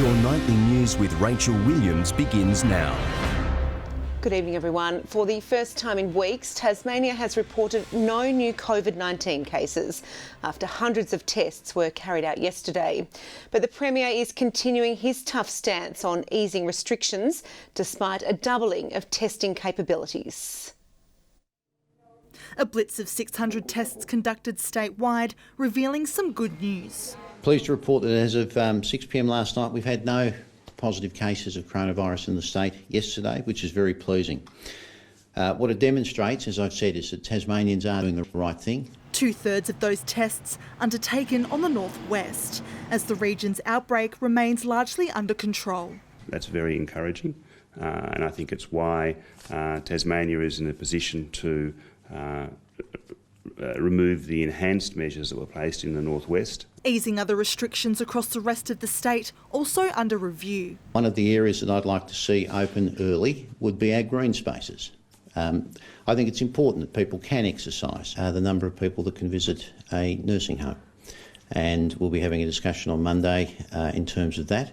Your nightly news with Rachel Williams begins now. Good evening, everyone. For the first time in weeks, Tasmania has reported no new COVID-19 cases after hundreds of tests were carried out yesterday. But the Premier is continuing his tough stance on easing restrictions despite a doubling of testing capabilities. A blitz of 600 tests conducted statewide, revealing some good news. Pleased to report that as of 6 p.m. last night, we've had no positive cases of coronavirus in the state yesterday, which is very pleasing. What it demonstrates, as I've said, is that Tasmanians are doing the right thing. 2/3 of those tests undertaken on the northwest, as the region's outbreak remains largely under control. That's very encouraging, and I think it's why Tasmania is in a position to remove the enhanced measures that were placed in the northwest. Easing other restrictions across the rest of the state also under review. One of the areas that I'd like to see open early would be our green spaces. I think it's important that people can exercise the number of people that can visit a nursing home, and we'll be having a discussion on Monday in terms of that.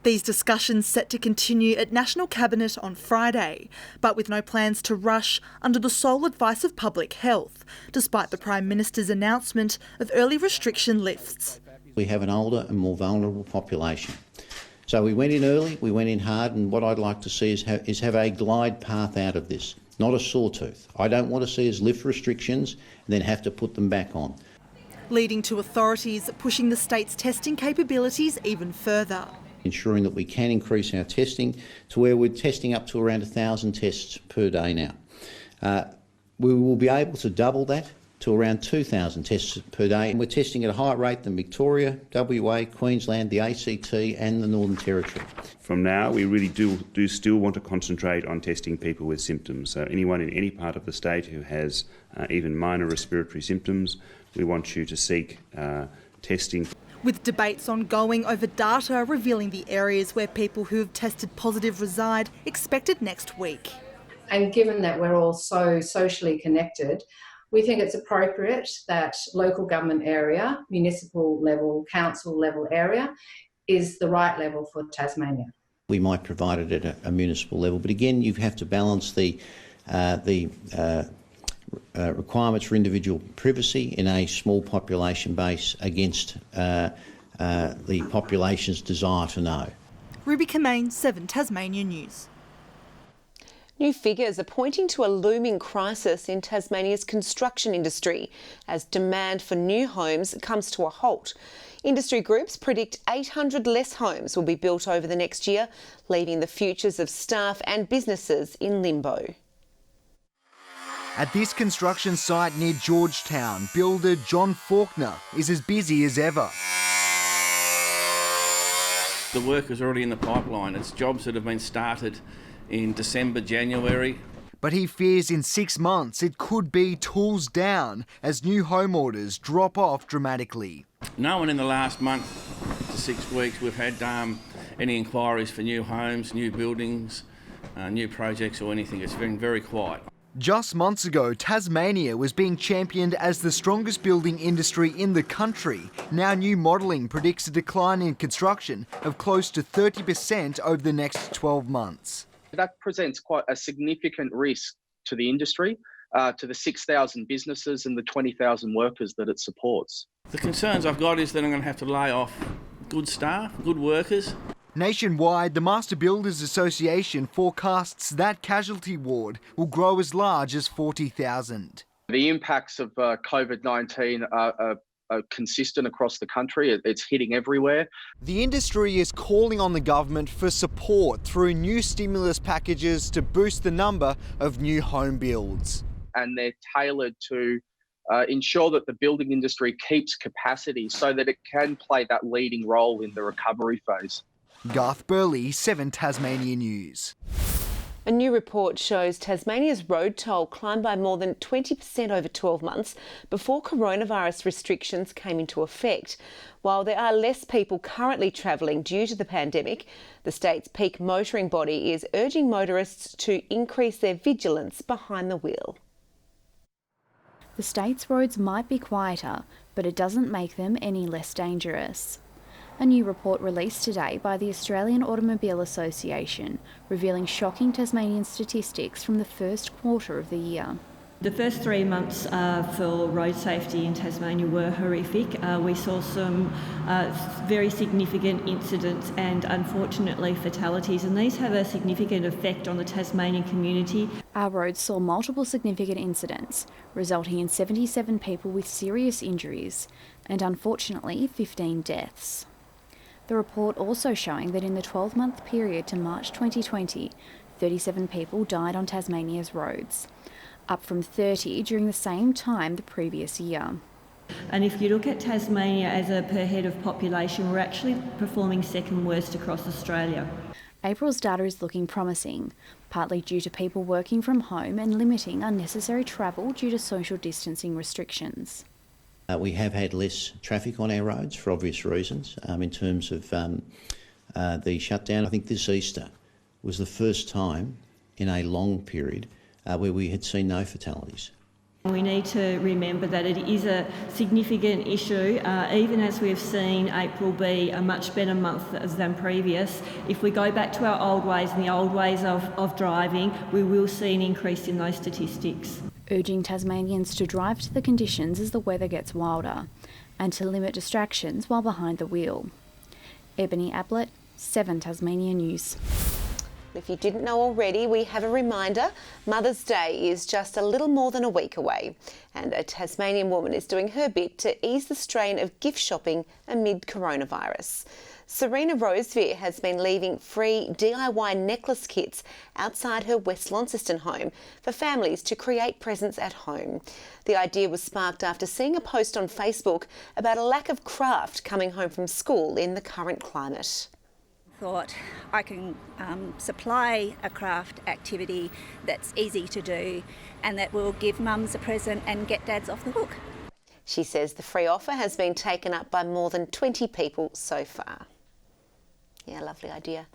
These discussions set to continue at National Cabinet on Friday, but with no plans to rush under the sole advice of Public Health, despite the Prime Minister's announcement of early restriction lifts. We have an older and more vulnerable population. So we went in early, we went in hard, and what I'd like to see is have a glide path out of this, not a sawtooth. I don't want to see us lift restrictions and then have to put them back on. Leading to authorities pushing the state's testing capabilities even further. Ensuring that we can increase our testing to where we're testing up to around 1,000 tests per day now. We will be able to double that to around 2,000 tests per day. And we're testing at a higher rate than Victoria, WA, Queensland, the ACT and the Northern Territory. From now, we really do still want to concentrate on testing people with symptoms. So anyone in any part of the state who has even minor respiratory symptoms, we want you to seek testing. With debates ongoing over data revealing the areas where people who have tested positive reside, expected next week. And given that we're all so socially connected, we think it's appropriate that local government area, municipal level, council level area is the right level for Tasmania. We might provide it at a municipal level, but again, you have to balance the requirements for individual privacy in a small population base against the population's desire to know. Ruby Kamane, 7 Tasmania News. New figures are pointing to a looming crisis in Tasmania's construction industry as demand for new homes comes to a halt. Industry groups predict 800 less homes will be built over the next year, leaving the futures of staff and businesses in limbo. At this construction site near Georgetown, builder John Faulkner is as busy as ever. The work is already in the pipeline. It's jobs that have been started in December, January. But he fears in 6 months it could be tools down as new home orders drop off dramatically. No one in the last month to 6 weeks we've had any inquiries for new homes, new buildings, new projects or anything. It's been very quiet. Just months ago, Tasmania was being championed as the strongest building industry in the country. Now new modelling predicts a decline in construction of close to 30% over the next 12 months. That presents quite a significant risk to the industry, to the 6,000 businesses and the 20,000 workers that it supports. The concerns I've got is that I'm going to have to lay off good staff, good workers. Nationwide, the Master Builders Association forecasts that casualty ward will grow as large as 40,000. The impacts of COVID-19 are consistent across the country. It's hitting everywhere. The industry is calling on the government for support through new stimulus packages to boost the number of new home builds. And they're tailored to ensure that the building industry keeps capacity so that it can play that leading role in the recovery phase. Garth Burley, 7 Tasmania News. A new report shows Tasmania's road toll climbed by more than 20% over 12 months before coronavirus restrictions came into effect. While there are less people currently travelling due to the pandemic, the state's peak motoring body is urging motorists to increase their vigilance behind the wheel. The state's roads might be quieter, but it doesn't make them any less dangerous. A new report released today by the Australian Automobile Association revealing shocking Tasmanian statistics from the first quarter of the year. The first 3 months for road safety in Tasmania were horrific. We saw some very significant incidents and unfortunately fatalities, and these have a significant effect on the Tasmanian community. Our roads saw multiple significant incidents, resulting in 77 people with serious injuries and unfortunately 15 deaths. The report also showing that in the 12-month period to March 2020, 37 people died on Tasmania's roads, up from 30 during the same time the previous year. And if you look at Tasmania as a per head of population, we're actually performing second worst across Australia. April's data is looking promising, partly due to people working from home and limiting unnecessary travel due to social distancing restrictions. We have had less traffic on our roads for obvious reasons in terms of the shutdown. I think this Easter was the first time in a long period where we had seen no fatalities. We need to remember that it is a significant issue, even as we've seen April be a much better month than previous. If we go back to our old ways and the old ways of driving, we will see an increase in those statistics. Urging Tasmanians to drive to the conditions as the weather gets wilder and to limit distractions while behind the wheel. Ebony Ablett, 7 Tasmania News. If you didn't know already, we have a reminder. Mother's Day is just a little more than a week away, and a Tasmanian woman is doing her bit to ease the strain of gift shopping amid coronavirus. Serena Rosevear has been leaving free DIY necklace kits outside her West Launceston home for families to create presents at home. The idea was sparked after seeing a post on Facebook about a lack of craft coming home from school in the current climate. Thought I can supply a craft activity that's easy to do and that will give mums a present and get dads off the hook. She says the free offer has been taken up by more than 20 people so far. Yeah, lovely idea.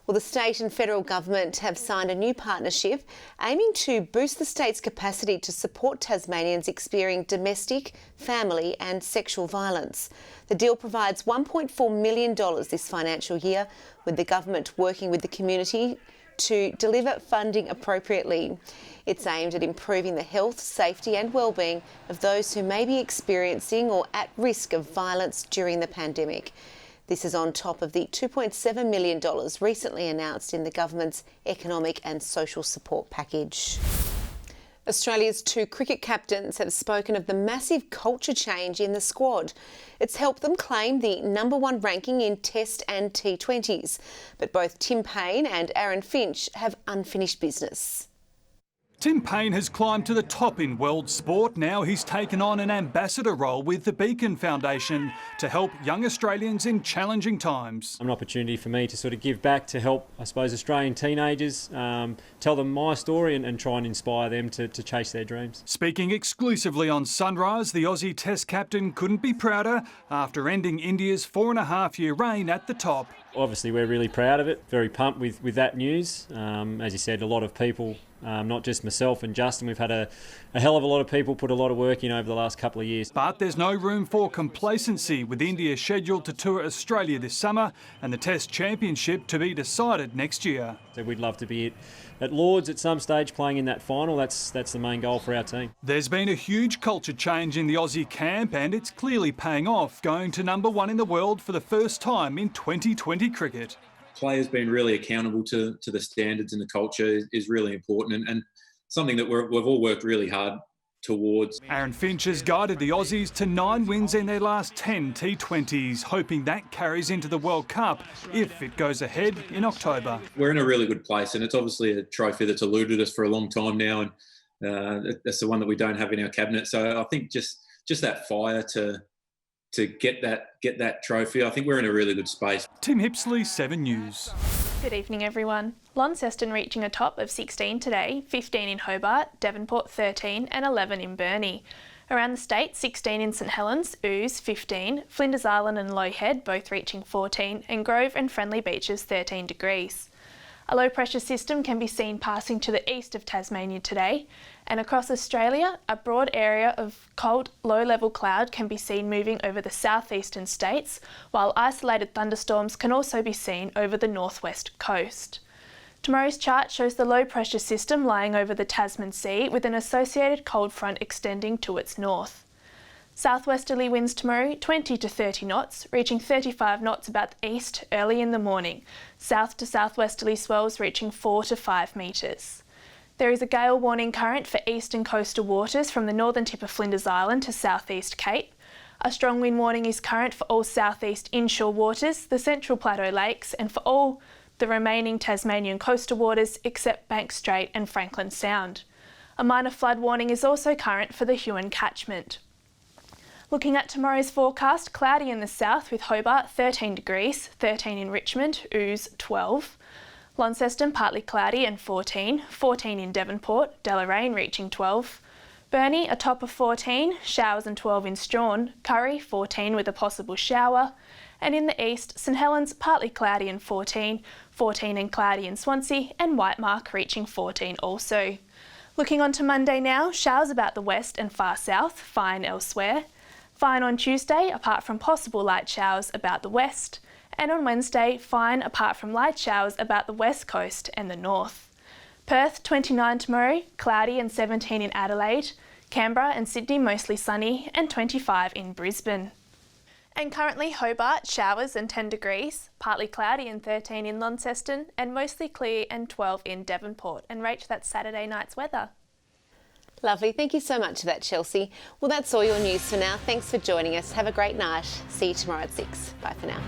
Well, the state and federal government have signed a new partnership aiming to boost the state's capacity to support Tasmanians experiencing domestic, family and sexual violence. The deal provides $1.4 million this financial year, with the government working with the community to deliver funding appropriately. It's aimed at improving the health, safety and wellbeing of those who may be experiencing or at risk of violence during the pandemic. This is on top of the $2.7 million recently announced in the government's economic and social support package. Australia's 2 cricket captains have spoken of the massive culture change in the squad. It's helped them claim the #1 ranking in Test and T20s. But both Tim Paine and Aaron Finch have unfinished business. Tim Paine has climbed to the top in world sport. Now he's taken on an ambassador role with the Beacon Foundation to help young Australians in challenging times. An opportunity for me to sort of give back to help, I suppose, Australian teenagers, tell them my story and try and inspire them to chase their dreams. Speaking exclusively on Sunrise, the Aussie Test captain couldn't be prouder after ending India's 4.5-year reign at the top. Obviously, we're really proud of it, very pumped with that news. As you said, a lot of people, not just myself and Justin, we've had a hell of a lot of people put a lot of work in over the last couple of years. But there's no room for complacency, with India scheduled to tour Australia this summer and the Test Championship to be decided next year. So we'd love to be at Lords at some stage playing in that final. That's the main goal for our team. There's been a huge culture change in the Aussie camp and it's clearly paying off, going to #1 in the world for the first time in 2020 cricket. Players being really accountable to the standards and the culture is really important and something that we've all worked really hard towards. Aaron Finch has guided the Aussies to 9 wins in their last 10 T20s, hoping that carries into the World Cup if it goes ahead in October. We're in a really good place and it's obviously a trophy that's eluded us for a long time now, and that's the one that we don't have in our cabinet. So I think just that fire to get that trophy, I think we're in a really good space. Tim Hipsley, 7 News. Good evening, everyone. Launceston reaching a top of 16 today, 15 in Hobart, Devonport 13 and 11 in Burnie. Around the state, 16 in St Helens, Ouse 15, Flinders Island and Low Head both reaching 14, and Grove and Friendly Beaches 13 degrees. A low pressure system can be seen passing to the east of Tasmania today, and across Australia, a broad area of cold low-level cloud can be seen moving over the southeastern states, while isolated thunderstorms can also be seen over the northwest coast. Tomorrow's chart shows the low pressure system lying over the Tasman Sea with an associated cold front extending to its north. Southwesterly winds tomorrow 20 to 30 knots, reaching 35 knots about the east early in the morning. South to southwesterly swells reaching 4 to 5 metres. There is a gale warning current for eastern coastal waters from the northern tip of Flinders Island to southeast Cape. A strong wind warning is current for all southeast inshore waters, the Central Plateau Lakes, and for all the remaining Tasmanian coastal waters except Banks Strait and Franklin Sound. A minor flood warning is also current for the Huon catchment. Looking at tomorrow's forecast, cloudy in the south with Hobart 13 degrees, 13 in Richmond, Ouse 12. Launceston partly cloudy and 14, 14 in Devonport, Deloraine reaching 12. Burnie a top of 14, showers and 12 in Strawn, Curry 14 with a possible shower. And in the east, St Helens partly cloudy and 14, 14 and cloudy in Swansea, and Whitemark reaching 14 also. Looking on to Monday now, showers about the west and far south, fine elsewhere. Fine on Tuesday, apart from possible light showers about the west. And on Wednesday, fine apart from light showers about the west coast and the north. Perth 29 tomorrow, cloudy and 17 in Adelaide. Canberra and Sydney mostly sunny and 25 in Brisbane. And currently Hobart, showers and 10 degrees, partly cloudy and 13 in Launceston, and mostly clear and 12 in Devonport. And Rach, that's Saturday night's weather. Lovely. Thank you so much for that, Chelsea. Well, that's all your news for now. Thanks for joining us. Have a great night. See you tomorrow at 6. Bye for now.